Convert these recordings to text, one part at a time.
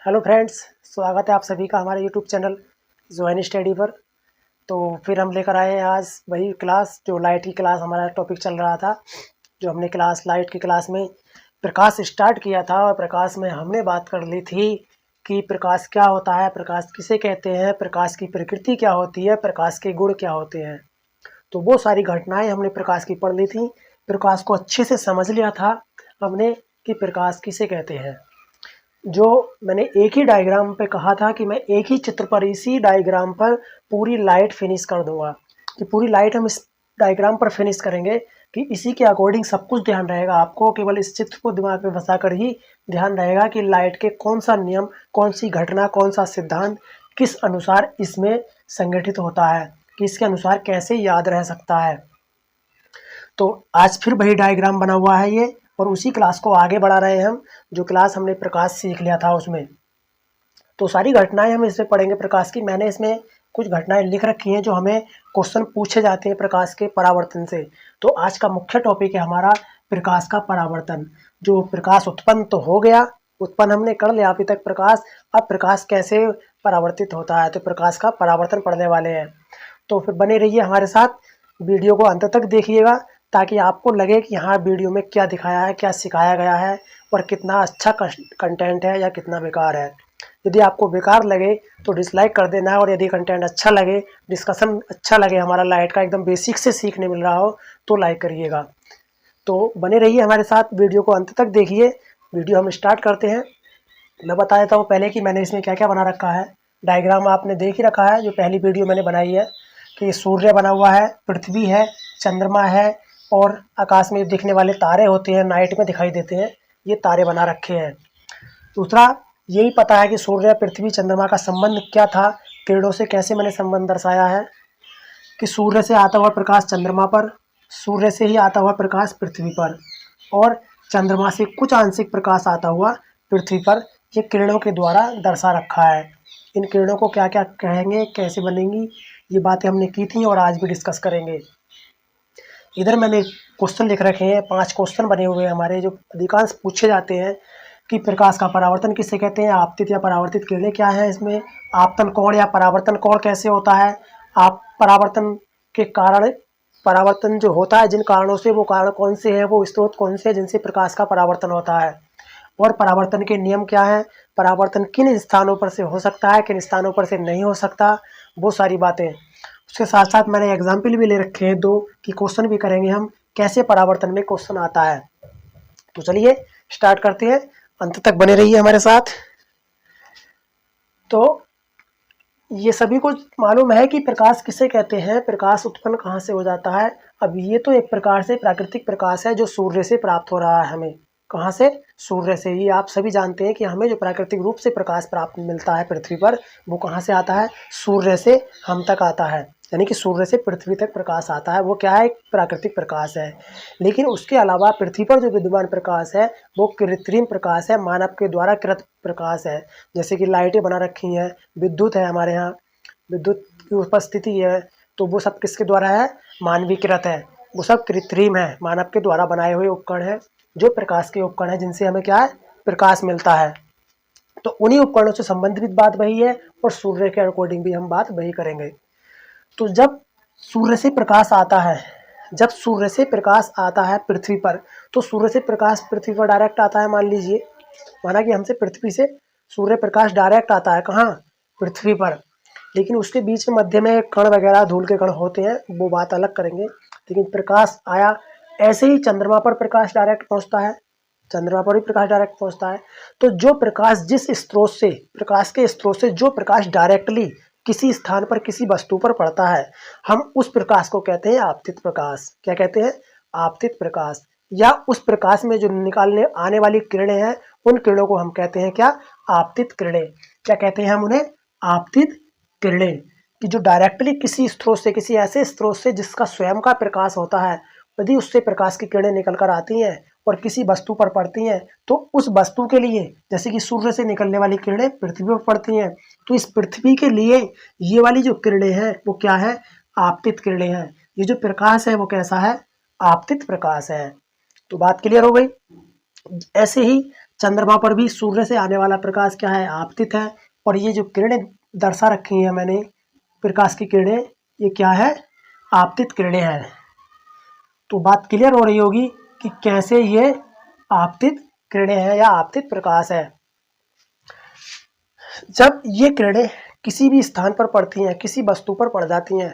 Hello friends, स्वागत है आप सभी का हमारे यूट्यूब चैनल ज़ोइन स्टडी पर। तो फिर हम लेकर आए हैं आज वही क्लास जो लाइट की क्लास हमारा टॉपिक चल रहा था। जो हमने क्लास लाइट की क्लास में प्रकाश स्टार्ट किया था और प्रकाश में हमने बात कर ली थी कि प्रकाश क्या होता है, प्रकाश किसे कहते हैं, प्रकाश की प्रकृति क्या होती है, प्रकाश के गुण क्या होते हैं। तो वो सारी घटनाएं हमने प्रकाश की पढ़ ली थी। प्रकाश को अच्छे से समझ लिया था हमने कि प्रकाश किसे कहते हैं। जो मैंने एक ही डायग्राम पे कहा था कि मैं एक ही चित्र पर इसी डायग्राम पर पूरी लाइट फिनिश कर दूंगा, कि पूरी लाइट हम इस डायग्राम पर फिनिश करेंगे, कि इसी के अकॉर्डिंग सब कुछ ध्यान रहेगा। आपको केवल इस चित्र को दिमाग में बसा कर ही ध्यान रहेगा कि लाइट के कौन सा नियम, कौन सी घटना, कौन सा सिद्धांत किस अनुसार इसमें संगठित होता है, कि इसके अनुसार कैसे याद रह सकता है। तो आज फिर वही डायग्राम बना हुआ है ये, और उसी क्लास को आगे बढ़ा रहे हैं हम। जो क्लास हमने प्रकाश सीख लिया था उसमें तो सारी घटनाएं हम इसमें पढ़ेंगे प्रकाश की। मैंने इसमें कुछ घटनाएं लिख रखी हैं जो हमें क्वेश्चन पूछे जाते हैं प्रकाश के परावर्तन से। तो आज का मुख्य टॉपिक है हमारा प्रकाश का परावर्तन। जो प्रकाश उत्पन्न तो हो गया, उत्पन्न हमने कर लिया अभी तक प्रकाश। अब प्रकाश कैसे परावर्तित होता है, तो प्रकाश का परावर्तन पढ़ने वाले हैं। तो फिर बने रहिए हमारे साथ, वीडियो को अंत तक देखिएगा ताकि आपको लगे कि हाँ वीडियो में क्या दिखाया है, क्या सिखाया गया है, और कितना अच्छा कंटेंट है या कितना बेकार है। यदि आपको बेकार लगे तो डिसलाइक कर देना है, और यदि कंटेंट अच्छा लगे, डिस्कशन अच्छा लगे, हमारा लाइट का एकदम बेसिक से सीखने मिल रहा हो, तो लाइक करिएगा। तो बने रहिए हमारे साथ, वीडियो को अंत तक देखिए। वीडियो हम स्टार्ट करते हैं। मैं बता देता हूँ पहले कि मैंने इसमें क्या क्या बना रखा है। डायग्राम आपने देख ही रखा है, जो पहली वीडियो मैंने बनाई है, कि सूर्य बना हुआ है, पृथ्वी है, चंद्रमा है, और आकाश में दिखने वाले तारे होते हैं, नाइट में दिखाई देते हैं, ये तारे बना रखे हैं। दूसरा, यही पता है कि सूर्य, पृथ्वी, चंद्रमा का संबंध क्या था, किरणों से कैसे मैंने संबंध दर्शाया है, कि सूर्य से आता हुआ प्रकाश चंद्रमा पर, सूर्य से ही आता हुआ प्रकाश पृथ्वी पर, और चंद्रमा से कुछ आंशिक प्रकाश आता हुआ पृथ्वी पर। ये किरणों के द्वारा दर्शा रखा है। इन किरणों को क्या क्या कहेंगे, कैसे बनेंगी, ये बातें हमने की थी और आज भी डिस्कस करेंगे। इधर मैंने क्वेश्चन लिख रखे हैं, 5 क्वेश्चन बने हुए हैं हमारे, जो अधिकांश पूछे जाते हैं कि प्रकाश का परावर्तन किसे कहते हैं, आपतित या परावर्तित किरणें क्या है, इसमें आपतन कोण या परावर्तन कोण कैसे होता है, आप परावर्तन के कारण, परावर्तन जो होता है जिन कारणों से, वो कारण कौन से हैं, वो स्रोत कौन से हैं जिनसे प्रकाश का परावर्तन होता है, और परावर्तन के नियम क्या हैं, परावर्तन किन स्थानों पर से हो सकता है, किन स्थानों पर से नहीं हो सकता, वो सारी बातें। उसके साथ साथ मैंने एग्जाम्पल भी ले रखे हैं 2, कि क्वेश्चन भी करेंगे हम कैसे परावर्तन में क्वेश्चन आता है। तो चलिए स्टार्ट करते हैं, अंत तक बने रहिए हमारे साथ। तो ये सभी को मालूम है कि प्रकाश किसे कहते हैं, प्रकाश उत्पन्न कहाँ से हो जाता है। अब ये तो एक प्रकार से प्राकृतिक प्रकाश है जो सूर्य से प्राप्त हो रहा है हमें। कहाँ से? सूर्य से ही। आप सभी जानते हैं कि हमें जो प्राकृतिक रूप से प्रकाश प्राप्त मिलता है पृथ्वी पर, वो कहाँ से आता है? सूर्य से हम तक आता है, यानी कि सूर्य से पृथ्वी तक प्रकाश आता है। वो क्या है? एक प्राकृतिक प्रकाश है। लेकिन उसके अलावा पृथ्वी पर जो विद्यमान प्रकाश है वो कृत्रिम प्रकाश है, मानव के द्वारा कृत प्रकाश है। जैसे कि लाइटें बना रखी हैं, विद्युत है हमारे यहाँ, विद्युत की उपस्थिति है, तो वो सब किसके द्वारा है? मानवीकृत है। वो सब कृत्रिम है, मानव के द्वारा बनाए हुए उपकरण हैं, जो प्रकाश के उपकरण हैं, जिनसे हमें क्या है? प्रकाश मिलता है। तो उन्हीं उपकरणों से संबंधित बात वही है, और सूर्य के अकॉर्डिंग भी हम बात वही करेंगे। तो जब सूर्य से प्रकाश आता है, जब सूर्य से प्रकाश आता है पृथ्वी पर, तो सूर्य से प्रकाश पृथ्वी पर डायरेक्ट आता है। मान लीजिए, माना कि हमसे पृथ्वी से सूर्य प्रकाश डायरेक्ट आता है, कहाँ? पृथ्वी पर। लेकिन उसके बीच में मध्य में कण वगैरह, धूल के कण होते हैं, वो बात अलग करेंगे। लेकिन प्रकाश आया, ऐसे ही चंद्रमा पर प्रकाश डायरेक्ट पहुंचता है, चंद्रमा पर भी प्रकाश डायरेक्ट पहुंचता है। तो जो प्रकाश जिस स्रोत से, प्रकाश के स्रोत से जो प्रकाश डायरेक्टली किसी स्थान पर, किसी वस्तु पर पड़ता है, हम उस प्रकाश को कहते हैं आपतित प्रकाश। क्या कहते हैं? आपतित प्रकाश। या उस प्रकाश में जो निकालने आने वाली किरणें हैं, उन किरणों को हम कहते हैं क्या? आपतित किरणें। क्या कहते हैं हम उन्हें? आपतित किरणें। कि जो डायरेक्टली किसी स्रोत से, किसी ऐसे स्रोत से जिसका स्वयं का प्रकाश होता है, यदि उससे प्रकाश की किरणें निकल कर आती हैं और किसी वस्तु पर पड़ती हैं, तो उस वस्तु के लिए, जैसे कि सूर्य से निकलने वाली किरणें पृथ्वी पर पड़ती हैं, तो इस पृथ्वी के लिए ये वाली जो किरणें हैं वो क्या है? आपतित किरणें हैं। ये जो प्रकाश है वो कैसा है? आपतित प्रकाश है। तो बात क्लियर हो गई। ऐसे ही चंद्रमा पर भी सूर्य से आने वाला प्रकाश क्या है, आपतित है। और ये जो किरणें दर्शा रखी हैं मैंने, प्रकाश की किरणें, ये क्या है, आपतित किरणें हैं। तो बात क्लियर हो रही होगी कि कैसे ये आपतित किरणें हैं या आपतित प्रकाश है। जब ये किरणें किसी भी स्थान पर पड़ती हैं, किसी वस्तु पर पड़ जाती हैं,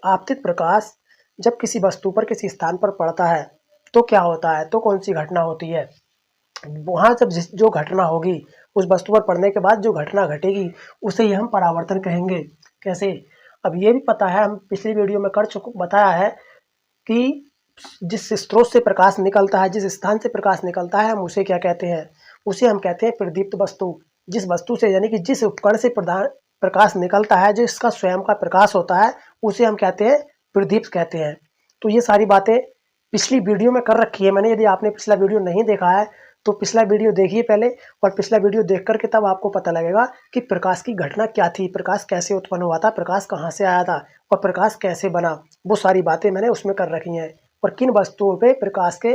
आपतित प्रकाश जब किसी वस्तु पर, किसी स्थान पर पड़ता है तो क्या होता है, तो कौन सी घटना होती है। वहाँ जब जो घटना होगी, उस वस्तु पर पड़ने के बाद जो घटना घटेगी, उसे ही हम परावर्तन कहेंगे। कैसे, अब ये भी पता है, हम पिछली वीडियो में बताया है कि जिस स्रोत से प्रकाश निकलता है, जिस स्थान से प्रकाश निकलता है, हम उसे क्या कहते हैं, उसे हम कहते हैं प्रदीप्त वस्तु। जिस वस्तु से, यानी कि जिस उपकरण से प्रकाश निकलता है, जो इसका स्वयं का प्रकाश होता है, उसे हम कहते हैं प्रदीप्त कहते हैं। तो ये सारी बातें पिछली वीडियो में कर रखी है मैंने। यदि आपने पिछला वीडियो नहीं देखा है तो पिछला वीडियो देखिए पहले, और पिछला वीडियो देख करके तब आपको पता लगेगा कि प्रकाश की घटना क्या थी, प्रकाश कैसे उत्पन्न हुआ था, प्रकाश कहाँ से आया था और प्रकाश कैसे बना। वो सारी बातें मैंने उसमें कर रखी हैं। और किन वस्तुओं पे प्रकाश के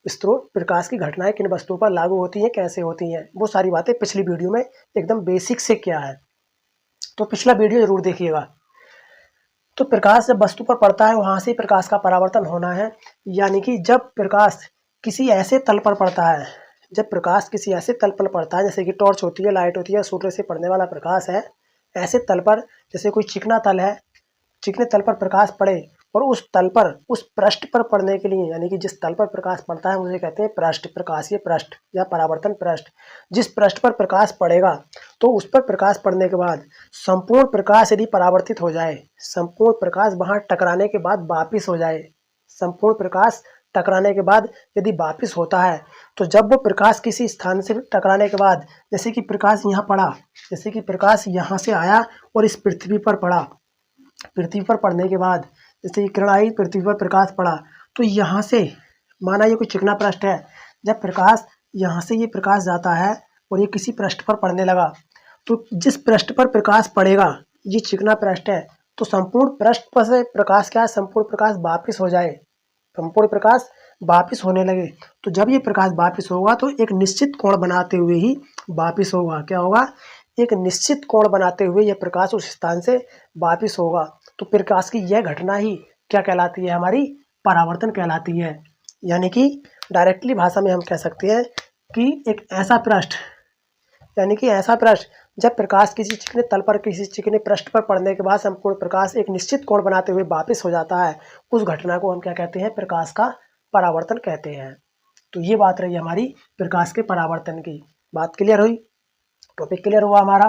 स्रोत, प्रकाश की घटनाएं किन वस्तुओं पर लागू होती हैं, कैसे होती हैं, वो सारी बातें पिछली वीडियो में एकदम बेसिक से क्या है। तो पिछला वीडियो जरूर देखिएगा। तो प्रकाश जब वस्तु पर पड़ता है, वहाँ से प्रकाश का परावर्तन होना है। यानी कि जब प्रकाश किसी ऐसे तल पर पड़ता है, जब प्रकाश किसी ऐसे तल पर पड़ता है, जैसे कि टॉर्च होती है, लाइट होती है, सूर्य से पड़ने वाला प्रकाश है, ऐसे तल पर, जैसे कोई चिकना तल है, चिकने तल पर प्रकाश पड़े और उस तल पर, उस पृष्ठ पर पड़ने के लिए, यानी कि जिस तल पर प्रकाश पड़ता है उसे कहते हैं पृष्ठ, प्रकाशीय पृष्ठ या परावर्तन पृष्ठ। जिस पृष्ठ पर प्रकाश पड़ेगा तो उस पर प्रकाश पड़ने के बाद संपूर्ण प्रकाश यदि परावर्तित हो जाए, संपूर्ण प्रकाश वहाँ टकराने के बाद वापिस हो जाए, संपूर्ण प्रकाश टकराने के बाद यदि वापिस होता है, तो जब वो प्रकाश किसी स्थान से टकराने के बाद, जैसे कि प्रकाश यहाँ पड़ा, जैसे कि प्रकाश यहाँ से आया और इस पृथ्वी पर पड़ा, पृथ्वी पर पड़ने के बाद जैसे किरण आई, पृथ्वी पर प्रकाश पड़ा, तो यहाँ से, माना ये कोई चिकना पृष्ठ है, जब प्रकाश यहाँ से ये प्रकाश जाता है और ये किसी पृष्ठ पर पड़ने लगा, तो जिस पृष्ठ पर प्रकाश पड़ेगा, ये चिकना पृष्ठ है, तो संपूर्ण पृष्ठ पर से प्रकाश क्या है, संपूर्ण प्रकाश वापिस हो जाए, संपूर्ण प्रकाश वापिस होने लगे। तो जब ये प्रकाश वापिस होगा तो एक निश्चित कोण बनाते हुए ही वापिस होगा। क्या होगा, एक निश्चित कोण बनाते हुए यह प्रकाश उस स्थान से वापिस होगा। तो प्रकाश की यह घटना ही क्या कहलाती है, हमारी परावर्तन कहलाती है। यानी कि डायरेक्टली भाषा में हम कह सकते हैं कि एक ऐसा पृष्ठ, यानी कि ऐसा पृष्ठ जब प्रकाश किसी चिकने तल पर, किसी चिकने पृष्ठ पर पड़ने के बाद संपूर्ण प्रकाश एक निश्चित कोण बनाते हुए वापिस हो जाता है, उस घटना को हम क्या कहते हैं, प्रकाश का परावर्तन कहते हैं। तो ये बात रही हमारी प्रकाश के परावर्तन की। बात क्लियर हुई, टॉपिक क्लियर हुआ हमारा।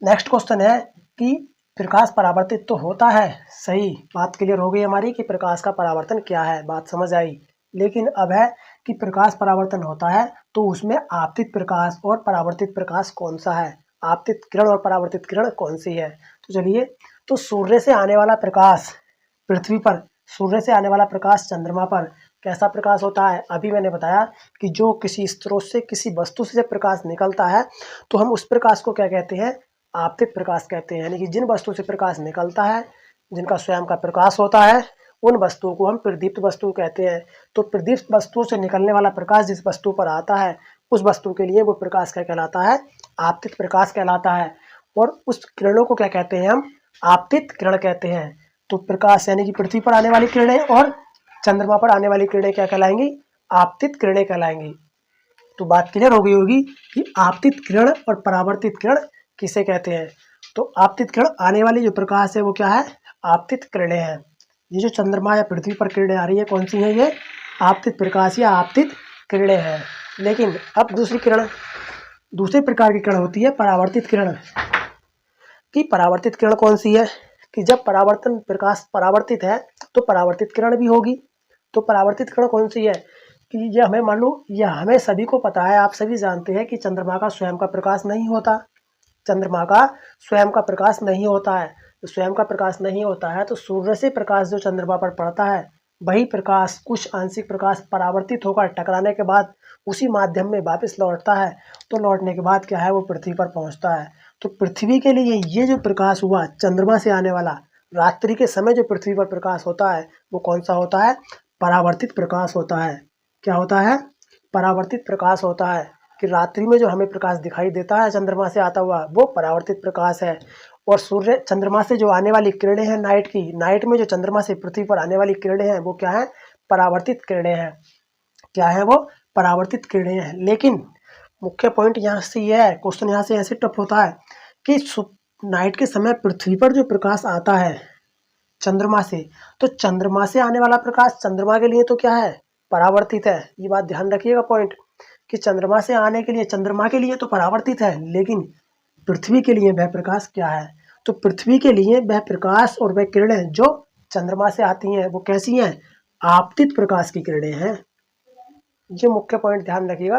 नेक्स्ट क्वेश्चन है कि प्रकाश परावर्तित तो होता है, सही, बात क्लियर हो गई हमारी कि प्रकाश का परावर्तन क्या है, बात समझ आई। लेकिन अब है कि प्रकाश परावर्तन होता है तो उसमें आपतित प्रकाश और परावर्तित प्रकाश कौन सा है, आपतित किरण और परावर्तित किरण कौन सी है। तो चलिए, तो सूर्य से आने वाला प्रकाश पृथ्वी पर, सूर्य से आने वाला प्रकाश चंद्रमा पर कैसा प्रकाश होता है। अभी मैंने बताया कि जो किसी स्रोत से, किसी वस्तु से जब प्रकाश निकलता है तो हम उस प्रकाश को क्या कहते हैं, आपतित प्रकाश कहते हैं। यानी कि जिन वस्तु से प्रकाश निकलता है, जिनका स्वयं का प्रकाश होता है, उन वस्तुओं को हम प्रदीप्त वस्तु कहते हैं। तो प्रदीप्त वस्तुओं से निकलने वाला प्रकाश जिस वस्तु पर आता है, उस वस्तु के लिए वो प्रकाश क्या कहलाता है, आपतित प्रकाश कहलाता है। और उस किरणों को क्या कहते हैं, हम आपतित किरण कहते हैं। तो प्रकाश यानी कि पृथ्वी पर आने वाली किरणें और चंद्रमा पर आने वाली किरणें क्या कहलाएंगी, आपतित किरणें कहलाएंगी। तो बात क्लियर हो गई होगी कि आपतित किरण और परावर्तित किरण किसे कहते हैं। तो आपतित किरण, आने वाली जो प्रकाश है वो क्या है, आपतित किरणें हैं। ये जो चंद्रमा या पृथ्वी पर किरणें आ रही है, कौन सी हैं, ये आपतित प्रकाश या आपतित किरणें हैं। लेकिन अब दूसरी किरण, दूसरे प्रकार की किरण होती है परावर्तित किरण। कि परावर्तित किरण कौन सी है, कि जब परावर्तन प्रकाश परावर्तित है तो परावर्तित किरण भी होगी। तो परावर्तित किरण कौन सी है, कि यह हमें, मान लो, यह हमें सभी को पता है, आप सभी जानते हैं कि चंद्रमा का स्वयं का प्रकाश नहीं होता, चंद्रमा का स्वयं का प्रकाश नहीं होता है। तो स्वयं का प्रकाश नहीं होता है तो सूर्य से प्रकाश जो चंद्रमा पर पड़ता है, वही प्रकाश, कुछ आंशिक प्रकाश परावर्तित होकर टकराने के बाद उसी माध्यम में वापस लौटता है। तो लौटने के बाद क्या है, वो पृथ्वी पर पहुंचता है। तो पृथ्वी के लिए ये जो प्रकाश हुआ चंद्रमा से आने वाला, रात्रि के समय जो पृथ्वी पर प्रकाश होता है वो कौन सा होता है, परावर्तित प्रकाश होता है। क्या होता है, परावर्तित प्रकाश होता है, कि रात्रि में जो हमें प्रकाश दिखाई देता है चंद्रमा से आता हुआ, वो परावर्तित प्रकाश है। और सूर्य चंद्रमा से जो आने वाली किरणें हैं नाइट में जो चंद्रमा से पृथ्वी पर आने वाली किरणें हैं वो क्या है? परावर्तित किरणें हैं। क्या है वो? परावर्तित किरणें हैं। लेकिन मुख्य पॉइंट यहाँ से यह है, क्वेश्चन यहाँ से ऐसे टफ होता है कि नाइट के समय पृथ्वी पर जो प्रकाश आता है चंद्रमा से, तो चंद्रमा से आने वाला प्रकाश चंद्रमा के लिए तो क्या है? परावर्तित है। ये बात ध्यान रखिएगा पॉइंट, कि चंद्रमा से आने के लिए चंद्रमा के लिए तो परावर्तित है, लेकिन पृथ्वी के लिए वह प्रकाश क्या है? तो पृथ्वी के लिए वह प्रकाश और वह किरणें जो चंद्रमा से आती हैं वो कैसी हैं? आपतित प्रकाश की किरणें हैं। ये मुख्य पॉइंट ध्यान रखिएगा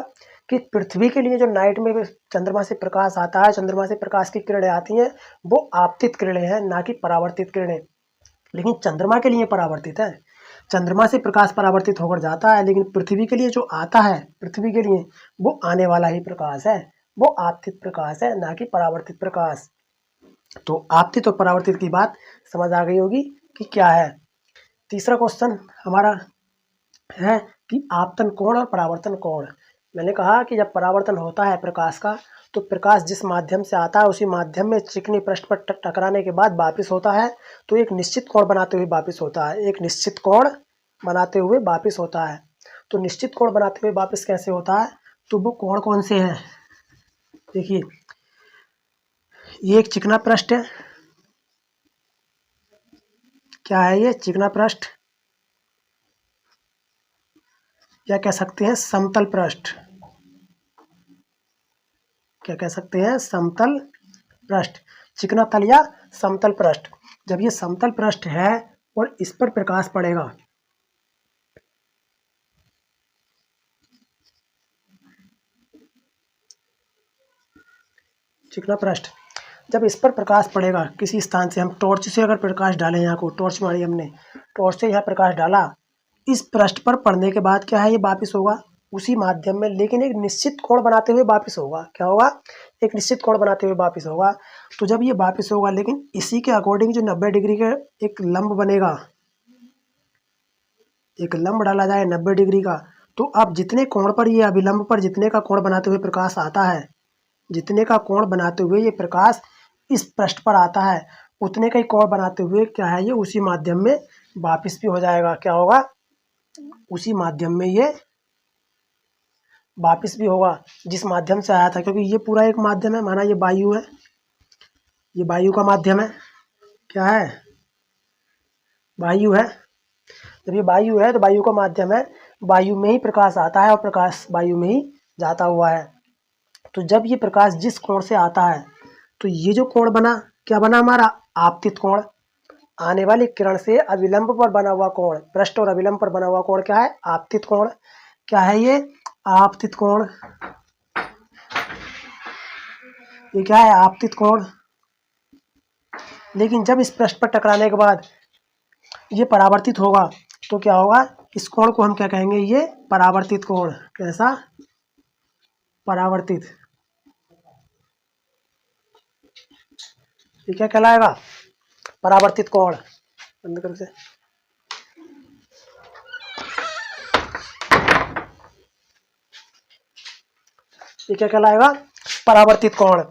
कि पृथ्वी के लिए जो नाइट में चंद्रमा से प्रकाश आता है, चंद्रमा से प्रकाश की किरणें आती हैं, वो आपतित किरणें हैं, ना कि परावर्तित किरणें। लेकिन चंद्रमा के लिए परावर्तित है। चंद्रमा से प्रकाश परावर्तित होकर जाता है, लेकिन पृथ्वी के लिए जो आता है, पृथ्वी के लिए वो आने वाला ही प्रकाश है, वो आपतित प्रकाश है, ना कि परावर्तित प्रकाश। तो आपतित और परावर्तित की बात समझ आ गई होगी कि क्या है। तीसरा क्वेश्चन हमारा है कि आपतन कोण और परावर्तन कोण। मैंने कहा कि जब परावर्तन होता है प्रकाश का, तो प्रकाश जिस माध्यम से आता है उसी माध्यम में चिकनी पृष्ठ पर टकराने के बाद वापिस होता है, तो एक निश्चित कोण बनाते हुए वापिस होता है। एक निश्चित कोण बनाते हुए वापिस होता है। तो निश्चित कोण बनाते हुए वापिस कैसे होता है? तो वो कोण कौन से हैं? देखिए, ये एक चिकना पृष्ठ है। क्या है ये? चिकना पृष्ठ, या कह सकते हैं समतल पृष्ठ। क्या कह सकते हैं? समतल पृष्ठ, चिकना तल या समतल पृष्ठ। जब ये समतल पृष्ठ है और इस पर प्रकाश पड़ेगा, चिकना पृष्ठ, जब इस पर प्रकाश पड़ेगा किसी स्थान से, हम टॉर्च से अगर प्रकाश डालें, यहाँ को टॉर्च मारी हमने, टॉर्च से यहाँ प्रकाश डाला, इस पृष्ठ पर पड़ने के बाद क्या है? ये वापिस होगा उसी माध्यम में, लेकिन एक निश्चित कोण बनाते हुए वापिस होगा। क्या होगा? एक निश्चित कोण बनाते हुए वापिस होगा। तो जब ये वापिस होगा, लेकिन इसी के अकॉर्डिंग जो 90 डिग्री का एक लंब बनेगा, एक लंब डाला जाए 90 डिग्री का, तो अब जितने कोण पर ये अभिलंब पर जितने का कोण बनाते हुए प्रकाश आता है, जितने का कोण बनाते हुए ये प्रकाश इस पृष्ठ पर आता है, उतने का ही कोण बनाते हुए क्या है? ये उसी माध्यम में वापिस भी हो जाएगा। क्या होगा? उसी माध्यम में ये वापिस भी होगा जिस माध्यम से आया था, क्योंकि ये पूरा एक माध्यम है। माना ये वायु है, ये वायु का माध्यम है। क्या है? वायु है। जब ये वायु है तो वायु का माध्यम है, वायु में ही प्रकाश आता है और प्रकाश वायु में ही जाता हुआ है। तो जब ये प्रकाश जिस कोण से आता है, तो ये जो कोण बना, क्या बना हमारा? आपतित कोण। आने वाली किरण से अभिलंब पर बना हुआ कोण, पृष्ठ और अभिलंब पर बना हुआ कोण क्या है? आपतित कोण। क्या है ये? आपतित कोण। ये क्या है? आपतित कोण। लेकिन जब इस पृष्ठ पर टकराने के बाद ये परावर्तित होगा, तो क्या होगा? इस कोण को हम क्या कहेंगे? ये परावर्तित कोण। कैसा? परावर्तित। ये क्या कहलाएगा? परावर्तित कोण। बंद कर से। ये क्या कहलाएगा? परावर्तित कोण।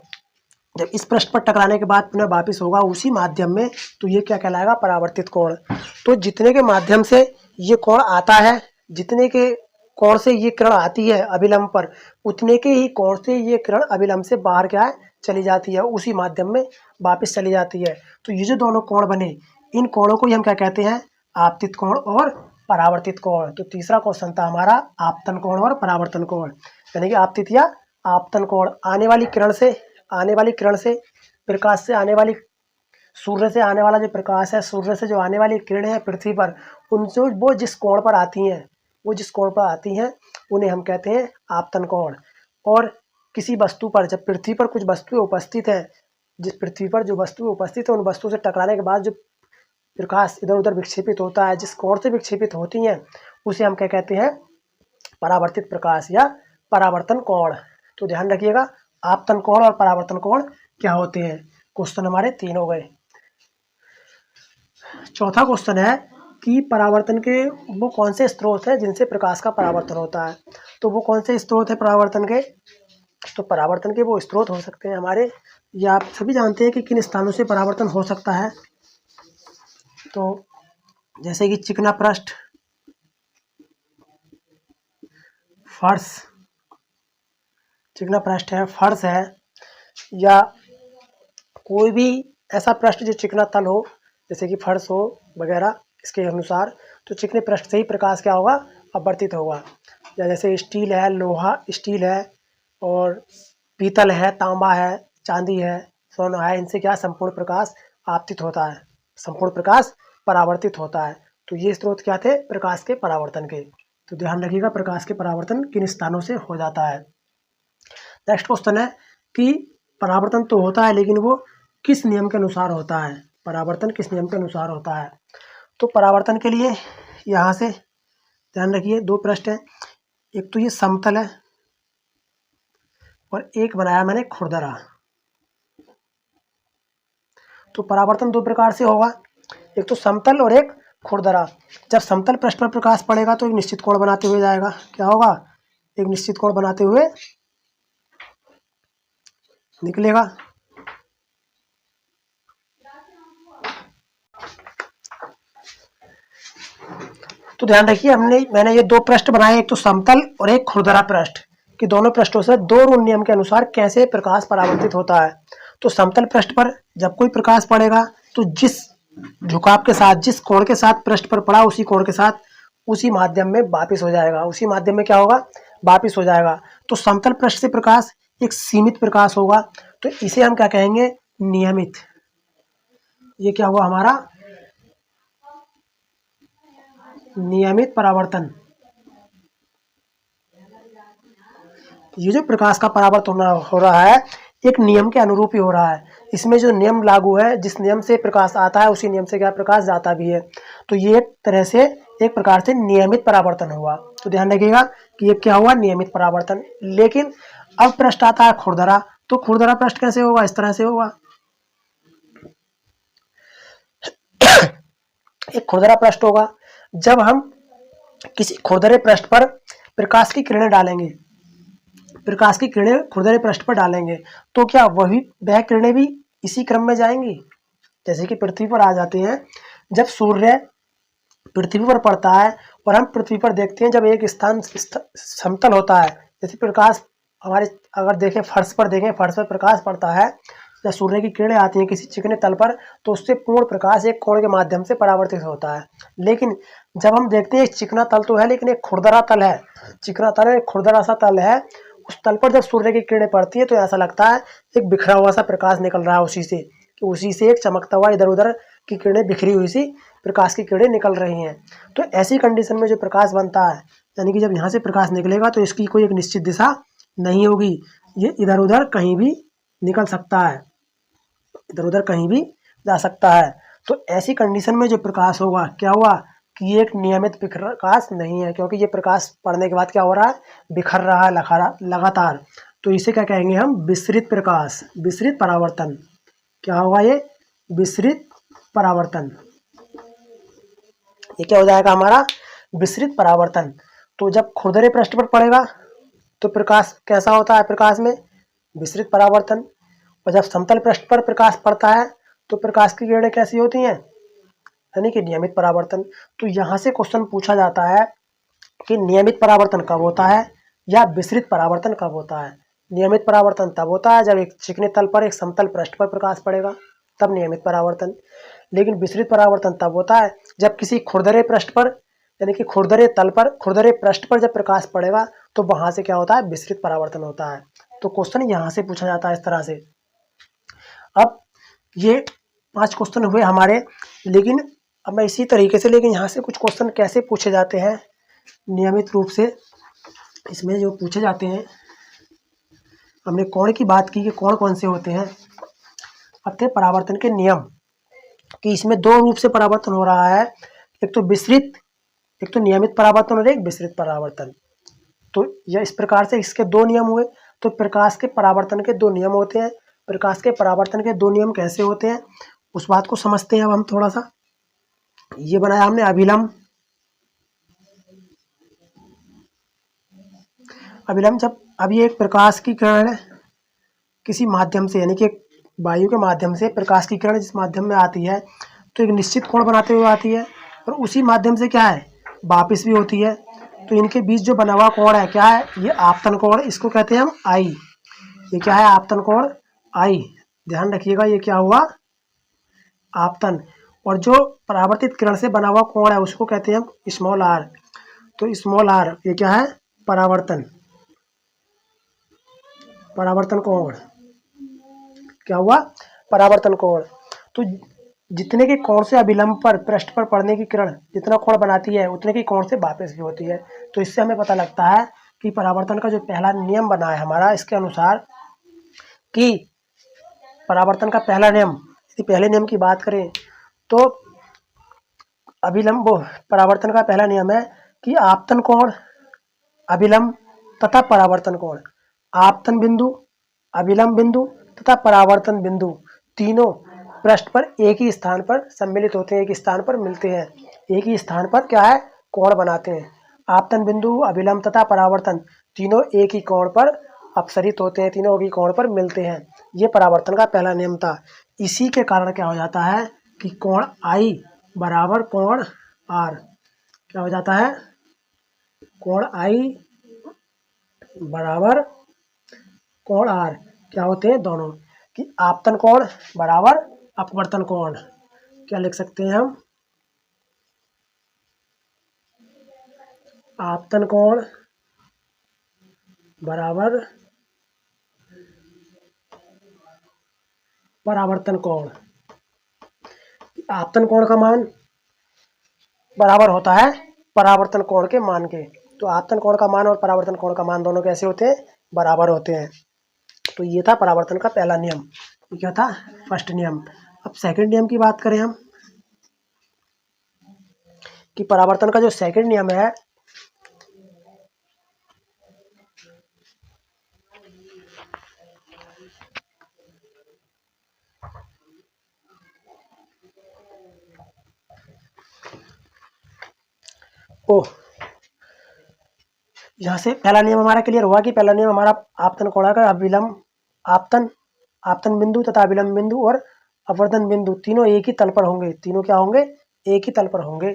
जब इस पृष्ठ पर टकराने के बाद पुनः वापिस होगा उसी माध्यम में, तो ये क्या कहलाएगा? परावर्तित कोण। तो जितने के माध्यम से ये कोण आता है, जितने के कोण से ये किरण आती है अभिलंब पर, उतने के ही कोण से ये किरण अभिलंब से बाहर क्या है? चली जाती है, उसी माध्यम में वापिस चली जाती है। तो ये जो दोनों कोण बने, इन कोणों को ही हम क्या कहते हैं? आपतित कोण और परावर्तित कोण। तो तीसरा क्वेश्चन था हमारा आपतन कोण और परावर्तन कोण, यानी कि आपतित या आपतन कोण। आने वाली किरण से, प्रकाश से आने वाली, सूर्य से आने वाला जो प्रकाश है, सूर्य से जो आने वाली किरणें हैं पृथ्वी पर, उनसे वो जिस कोण पर आती हैं, उन्हें हम कहते हैं आपतन कोण। और किसी वस्तु पर, जब पृथ्वी पर कुछ वस्तुएं उपस्थित है, जिस पृथ्वी पर जो वस्तुएं उपस्थित है, उन वस्तुओं से टकराने के बाद जो प्रकाश इधर उधर विक्षेपित होता है, जिस कोण से विक्षेपित होती हैं, उसे हम क्या कहते हैं? परावर्तित प्रकाश या परावर्तन कोण। तो ध्यान रखिएगा, आपतन कोण और परावर्तन कोण क्या होते हैं। क्वेश्चन हमारे 3 हो गए। चौथा क्वेश्चन है कि परावर्तन के वो कौन से स्रोत हैं जिनसे प्रकाश का परावर्तन होता है। तो वो कौन से स्रोत है परावर्तन के, तो परावर्तन के वो स्रोत हो सकते हैं हमारे, या आप सभी जानते हैं कि किन स्थानों से परावर्तन हो सकता है। तो जैसे कि चिकना पृष्ठ, फर्श, चिकना पृष्ठ है, फर्श है, या कोई भी ऐसा पृष्ठ जो चिकना तल हो, जैसे कि फर्श हो वगैरह, इसके अनुसार तो चिकने पृष्ठ से ही प्रकाश क्या होगा, अपवर्तित होगा। या जैसे स्टील है, लोहा स्टील है, और पीतल है, तांबा है, चांदी है, सोना है, इनसे क्या संपूर्ण प्रकाश आपतित होता है, संपूर्ण प्रकाश परावर्तित होता है। तो ये स्रोत क्या थे प्रकाश के परावर्तन के। तो ध्यान रखिएगा प्रकाश के परावर्तन किन स्थानों से हो जाता है। नेक्स्ट क्वेश्चन है कि परावर्तन तो होता है लेकिन वो किस नियम के अनुसार होता है, परावर्तन किस नियम के अनुसार होता है। तो परावर्तन के लिए यहाँ से ध्यान रखिए दो पृष्ठ है, एक तो ये समतल है और एक बनाया मैंने खुरदरा। तो परावर्तन दो प्रकार से होगा, एक तो समतल और एक खुरदरा। जब समतल पृष्ठ पर प्रकाश पड़ेगा तो एक निश्चित कोण बनाते हुए जाएगा, क्या होगा, एक निश्चित कोण बनाते हुए निकलेगा। तो ध्यान रखिए मैंने ये दो पृष्ठ बनाए, एक तो समतल और एक खुरदरा पृष्ठ, कि दोनों पृष्ठों से दो ऋण नियम के अनुसार कैसे प्रकाश परावर्तित होता है। तो समतल पृष्ठ पर जब कोई प्रकाश पड़ेगा तो जिस झुकाव के साथ, जिस कोण के साथ पृष्ठ पर पड़ा, उसी कोण के साथ उसी माध्यम में वापिस हो जाएगा, उसी माध्यम में क्या होगा, वापिस हो जाएगा। तो समतल पृष्ठ से प्रकाश एक सीमित प्रकाश होगा, तो इसे हम क्या कहेंगे, नियमित। ये क्या हुआ हमारा, नियमित परावर्तन। ये जो प्रकाश का परावर्तन हो रहा है एक नियम के अनुरूप ही हो रहा है, इसमें जो नियम लागू है, जिस नियम से प्रकाश आता है उसी नियम से क्या प्रकाश जाता भी है। तो ये एक तरह से एक प्रकार से नियमित परावर्तन हुआ। तो ध्यान रखिएगा कि ये क्या हुआ, नियमित परावर्तन। लेकिन अब पृष्ठ आता है खुरदरा, तो खुरदरा पृष्ठ कैसे होगा, इस तरह से होगा। एक खुरदरा पृष्ठ होगा, जब हम किसी खुरदरे पृष्ठ पर प्रकाश की किरणें डालेंगे, प्रकाश की किरणें खुरदरे पृष्ठ पर डालेंगे, तो क्या वह किरणें भी इसी क्रम में जाएंगी, जैसे कि पृथ्वी पर आ जाते हैं। जब सूर्य पृथ्वी पर पड़ता है और हम पृथ्वी पर देखते हैं, जब एक स्थान समतल होता है, जैसे प्रकाश हमारे अगर देखें फर्श पर, देखें फर्श पर प्रकाश पड़ता है, जब सूर्य की किरणें आती हैं किसी चिकने तल पर, तो उससे पूर्ण प्रकाश एक कोण के माध्यम से परावर्तित होता है। लेकिन जब हम देखते हैं एक चिकना तल तो है लेकिन एक खुरदरा तल है, चिकना तल है, खुरदरा सा तल है, उस तल पर जब सूर्य की किरणें पड़ती है तो ऐसा लगता है एक बिखरा हुआ सा प्रकाश निकल रहा है उसी से, कि उसी से एक चमकता हुआ इधर उधर की किरणें, बिखरी हुई सी प्रकाश की किरणें निकल रही हैं। तो ऐसी कंडीशन में जो प्रकाश बनता है, यानी कि जब यहाँ से प्रकाश निकलेगा तो इसकी कोई एक निश्चित दिशा नहीं होगी, ये इधर उधर कहीं भी निकल सकता है, इधर उधर कहीं भी जा सकता है। तो ऐसी कंडीशन में जो प्रकाश होगा, क्या हुआ कि ये एक नियमित प्रकाश नहीं है, क्योंकि ये प्रकाश पड़ने के बाद क्या हो रहा है, बिखर रहा है लगातार। तो इसे क्या कहेंगे हम, विसरित प्रकाश, विसरित परावर्तन। क्या होगा ये, विसरित परावर्तन। ये क्या हो जाएगा हमारा, विसरित परावर्तन। तो जब खुरदरे पृष्ठ पर पड़ेगा तो प्रकाश कैसा होता है, प्रकाश में विसरित परावर्तन। और जब समतल पृष्ठ पर प्रकाश पड़ता है तो प्रकाश की किरणें कैसी होती हैं, यानी कि नियमित परावर्तन। तो यहाँ से क्वेश्चन पूछा जाता है कि नियमित परावर्तन कब होता है या विसरित परावर्तन कब होता है। नियमित परावर्तन तब होता है जब एक चिकने तल पर एक समतल पृष्ठ पर प्रकाश पड़ेगा, तब नियमित परावर्तन। लेकिन विसरित परावर्तन तब होता है जब किसी खुरदरे पृष्ठ पर, यानी कि खुरदरे तल पर, खुरदरे पृष्ठ पर जब प्रकाश पड़ेगा तो वहां से क्या होता है, विसरित परावर्तन होता है। तो क्वेश्चन यहाँ से पूछा जाता है इस तरह से। अब ये 5 क्वेश्चन हुए हमारे, लेकिन अब मैं इसी तरीके से, लेकिन यहाँ से कुछ क्वेश्चन कैसे पूछे जाते हैं नियमित रूप से, इसमें जो पूछे जाते हैं, हमने कोण की बात की कि कोण कौन से होते हैं। अब थे परावर्तन के नियम, कि इसमें दो रूप से परावर्तन हो रहा है, एक तो विसरित, एक तो नियमित परावर्तन और एक विसरित परावर्तन। तो यह इस प्रकार से इसके दो नियम हुए। तो प्रकाश के परावर्तन के दो नियम होते हैं, प्रकाश के परावर्तन के दो नियम कैसे होते हैं उस बात को समझते हैं अब हम थोड़ा सा। ये बनाया हमने अभिलंब। अभिलंब जब अभी एक प्रकाश की किरण किसी माध्यम से, यानी कि वायु के माध्यम से प्रकाश की किरण जिस माध्यम में आती है तो एक निश्चित कोण बनाते हुए आती है, और उसी माध्यम से क्या है वापस भी होती है। तो इनके बीच जो बना हुआ कोण है क्या है, ये आपतन कोण, इसको कहते हैं हम आई। ये क्या है, आपतन कोण आई। ध्यान रखिएगा, ये क्या हुआ, आपतन। और जो परावर्तित किरण से बना हुआ कोण है उसको कहते हैं हम स्मॉल आर। तो स्मॉल आर ये क्या है, परावर्तन, परावर्तन कोण। क्या हुआ, परावर्तन कोण। तो जितने के कोण से अभिलंब पर पृष्ठ पर पड़ने की किरण जितना कोण बनाती है उतने की कोण से वापस भी होती है। तो इससे हमें पता लगता है कि परावर्तन का जो पहला नियम बना है हमारा, इसके अनुसार कि परावर्तन का पहला नियम, यदि पहले नियम की बात करें तो अभिलंब परावर्तन का पहला नियम है कि आपतन कोण, अभिलंब तथा परावर्तन कोण, आपतन बिंदु, अभिलंब बिंदु तथा परावर्तन बिंदु तीनों पृष्ठ पर एक ही स्थान पर सम्मिलित होते हैं, एक स्थान पर मिलते हैं, एक ही स्थान पर क्या है, कोण बनाते हैं। आपतन बिंदु, अभिलंब तथा परावर्तन तीनों एक ही कोण पर अपसरित होते हैं, तीनों एक ही कोण पर मिलते हैं। ये परावर्तन का पहला नियम था। इसी के कारण क्या हो जाता है कि कोण आई बराबर कोण आर। क्या हो जाता है, कोण आई बराबर कोण आर क्या होते हैं दोनों, कि आपतन कोण बराबर अपवर्तन कोण। क्या लिख सकते हैं हम, आपतन कोण बराबर परावर्तन कोण। आपतन कोण का मान बराबर होता है परावर्तन कोण के मान के। तो आपतन कोण का मान और परावर्तन कोण का मान दोनों कैसे होते हैं, बराबर होते हैं। तो ये था परावर्तन का पहला नियम, ये क्या था, फर्स्ट नियम। अब सेकंड नियम की बात करें हम, कि परावर्तन का जो सेकंड नियम है यहाँ से पहला नियम हमारा क्लियर हुआ कि पहला नियम हमारा आपतन कोण का अभिलंब, आपतन, आपतन बिंदु तथा अभिलंब बिंदु और अपवर्तन बिंदु तीनों एक ही तल पर होंगे, तीनों क्या होंगे, एक ही तल पर होंगे।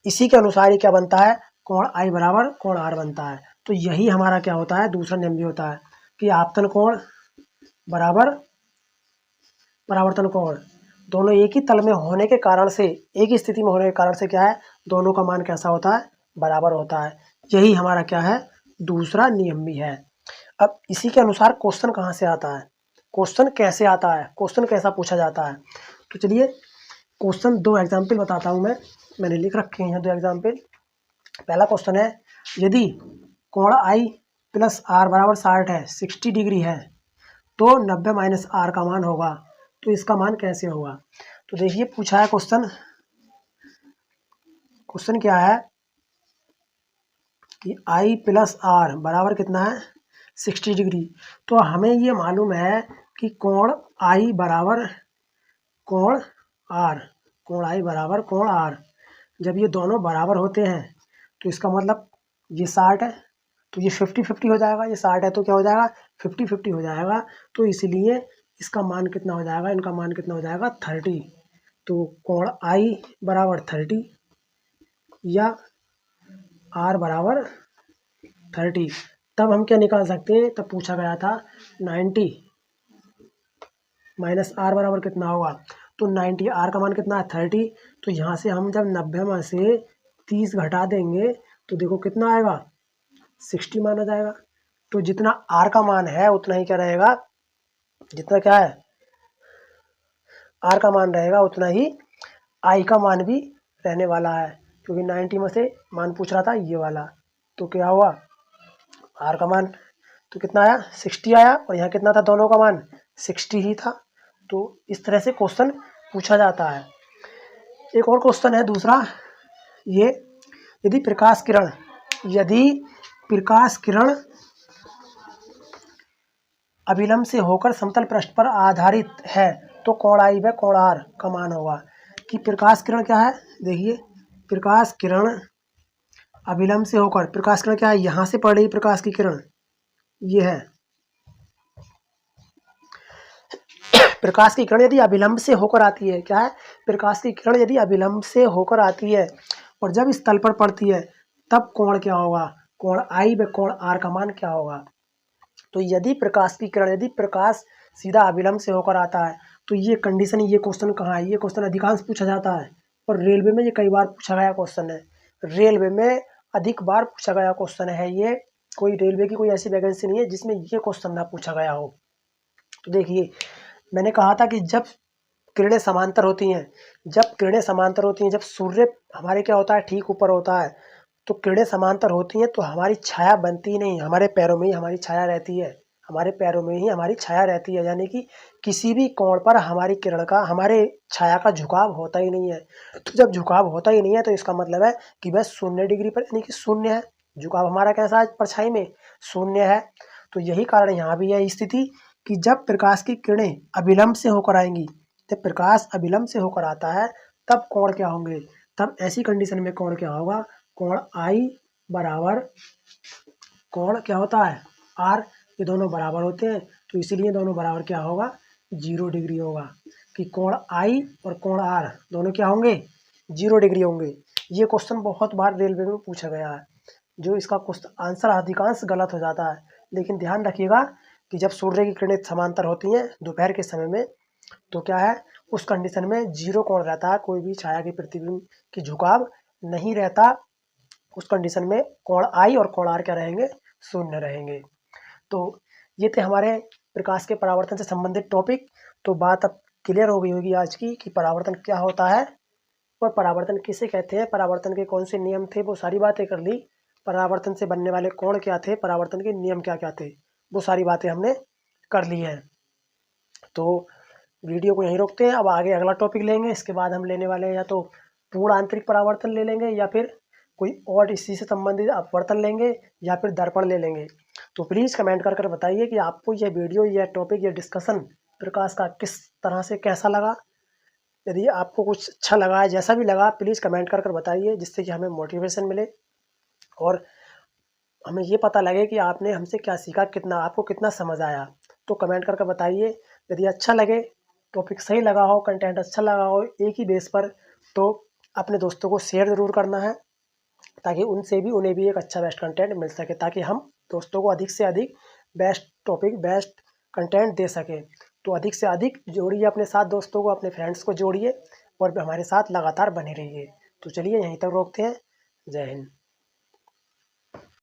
इसी के अनुसार ही क्या बनता है, कोण आई बराबर कोण आर बनता है। तो यही हमारा क्या होता है, दूसरा नियम भी होता है कि आपतन कोण बराबर परावर्तन कोण, दोनों एक ही तल में होने के कारण से, एक ही स्थिति में होने के कारण से क्या है, दोनों का मान कैसा होता है, बराबर होता है। यही हमारा क्या है, दूसरा नियम भी है। अब इसी के अनुसार क्वेश्चन कहाँ से आता है, क्वेश्चन कैसे आता है, क्वेश्चन कैसा पूछा जाता है। तो चलिए क्वेश्चन दो एग्जाम्पल बताता हूँ मैंने लिख रखे हैं दो एग्जाम्पल। पहला क्वेश्चन है, यदि कोण आई प्लस आर बराबर 60 है, 60 डिग्री है, तो 90 माइनस आर का मान होगा, तो इसका मान कैसे होगा। तो देखिए पूछा है क्वेश्चन, क्वेश्चन क्या है कि आई प्लस आर बराबर कितना है, 60 डिग्री। तो हमें ये मालूम है कि कोण आई बराबर कोण आर, कोण आई बराबर कोण आर। जब ये दोनों बराबर होते हैं तो इसका मतलब ये 60 है तो ये 50-50 हो जाएगा, ये 60 है तो क्या हो जाएगा, 50-50 हो जाएगा। तो इसलिए इसका मान कितना हो जाएगा, इनका मान कितना हो जाएगा, 30। तो कोण आई बराबर 30 या आर बराबर 30। तब हम क्या निकाल सकते हैं, तब पूछा गया था 90 माइनस आर बराबर कितना होगा। तो 90, आर का मान कितना है 30। तो यहाँ से हम जब 90 में से 30 घटा देंगे तो देखो कितना आएगा, 60 माना जाएगा। तो जितना आर का मान है उतना ही क्या रहेगा, जितना क्या है आर का मान रहेगा उतना ही आई का मान भी रहने वाला है, क्योंकि 90 में से मान पूछ रहा था ये वाला। तो क्या हुआ, आर का मान तो कितना आया, 60 आया, और यहाँ कितना था, दोनों का मान 60 ही था। तो इस तरह से क्वेश्चन पूछा जाता है। एक और क्वेश्चन है दूसरा, ये यदि प्रकाश किरण, यदि प्रकाश किरण अभिलंब से होकर समतल पृष्ठ पर आधारित है तो कोण आई व कोण आर का मान होगा। कि प्रकाश किरण क्या है। देखिए प्रकाश किरण अभिलंब से होकर, प्रकाश किरण क्या है, यहाँ से पड़ रही प्रकाश की किरण, ये है प्रकाश की किरण यदि अभिलंब से होकर आती है, क्या है, प्रकाश की किरण यदि अभिलंब से होकर आती है और जब इस तल पर पड़ती है तब कोण क्या होगा, कोण आई व कोण आर का मान क्या होगा। तो यदि प्रकाश की किरण, यदि प्रकाश सीधा अभिलंब से होकर आता है तो ये कंडीशन, ये क्वेश्चन कहाँ है, ये क्वेश्चन अधिकांश पूछा जाता है और रेलवे में ये कई बार पूछा गया क्वेश्चन है, रेलवे में अधिक बार पूछा गया क्वेश्चन है ये। कोई रेलवे की कोई ऐसी वैकेंसी नहीं है जिसमें ये क्वेश्चन ना पूछा गया हो। तो देखिए मैंने कहा था कि जब किरणें समांतर होती हैं, जब किरणें समांतर होती हैं, जब सूर्य हमारे क्या होता है ठीक ऊपर होता है, तो किरणें समांतर होती हैं तो हमारी छाया बनती ही नहीं, हमारे पैरों में ही हमारी छाया रहती है, हमारे पैरों में ही हमारी छाया रहती है, यानी कि किसी भी कोण पर हमारी किरण का, हमारे छाया का झुकाव होता ही नहीं है। तो जब झुकाव होता ही नहीं है तो इसका मतलब है कि वह 0 डिग्री पर, यानी कि शून्य है, झुकाव हमारा कैसा है परछाई में, शून्य है। तो यही कारण यहाँ भी है स्थिति कि जब प्रकाश की किरणें अभिलंब से होकर आएंगी, जब प्रकाश अभिलंब से होकर आता है तब कोण क्या होंगे, तब ऐसी कंडीशन में कोण क्या होगा, कोण आई बराबर कोण क्या होता है आर, ये दोनों बराबर होते हैं तो इसीलिए दोनों बराबर क्या होगा 0 डिग्री होगा, कि कोण आई और कोण आर दोनों क्या होंगे 0 डिग्री होंगे। ये क्वेश्चन बहुत बार रेलवे में पूछा गया है, जो इसका आंसर अधिकांश गलत हो जाता है। लेकिन ध्यान रखिएगा कि जब सूर्य की किरणें समांतर होती हैं दोपहर के समय में तो क्या है, उस कंडीशन में 0 कोण रहता है, कोई भी छाया की प्रतिबिंब की झुकाव नहीं रहता। उस कंडीशन में कोण आई और कोण आर क्या रहेंगे, शून्य रहेंगे। तो ये थे हमारे प्रकाश के परावर्तन से संबंधित टॉपिक। तो बात अब क्लियर हो गई होगी आज की कि परावर्तन क्या होता है और परावर्तन किसे कहते हैं, परावर्तन के कौन से नियम थे, वो सारी बातें कर ली। परावर्तन से बनने वाले कोण क्या थे, परावर्तन के नियम क्या क्या थे, वो सारी बातें हमने कर ली हैं। तो वीडियो को यहीं रोकते हैं, अब आगे अगला टॉपिक लेंगे। इसके बाद हम लेने वाले हैं या तो पूर्ण आंतरिक परावर्तन ले लेंगे या फिर कोई और इसी से संबंधित अपवर्तन लेंगे या फिर दर्पण ले लेंगे। तो प्लीज़ कमेंट कर कर बताइए कि आपको यह वीडियो, यह टॉपिक, यह डिस्कशन प्रकाश का किस तरह से कैसा लगा। यदि आपको कुछ अच्छा लगा है, जैसा भी लगा, प्लीज़ कमेंट कर कर बताइए, जिससे कि हमें मोटिवेशन मिले और हमें ये पता लगे कि आपने हमसे क्या सीखा, कितना आपको कितना समझ आया। तो कमेंट करके बताइए। यदि अच्छा लगे, टॉपिक सही लगा हो, कंटेंट अच्छा लगा हो एक ही बेस पर, तो अपने दोस्तों को शेयर ज़रूर करना है ताकि उन्हें भी एक अच्छा बेस्ट कंटेंट मिल सके, ताकि हम दोस्तों को अधिक से अधिक बेस्ट टॉपिक, बेस्ट कंटेंट दे सकें। तो अधिक से अधिक जोड़िए अपने साथ दोस्तों को, अपने फ्रेंड्स को जोड़िए और हमारे साथ लगातार बने रहिए। तो चलिए यहीं तक रोकते हैं। जय हिंद।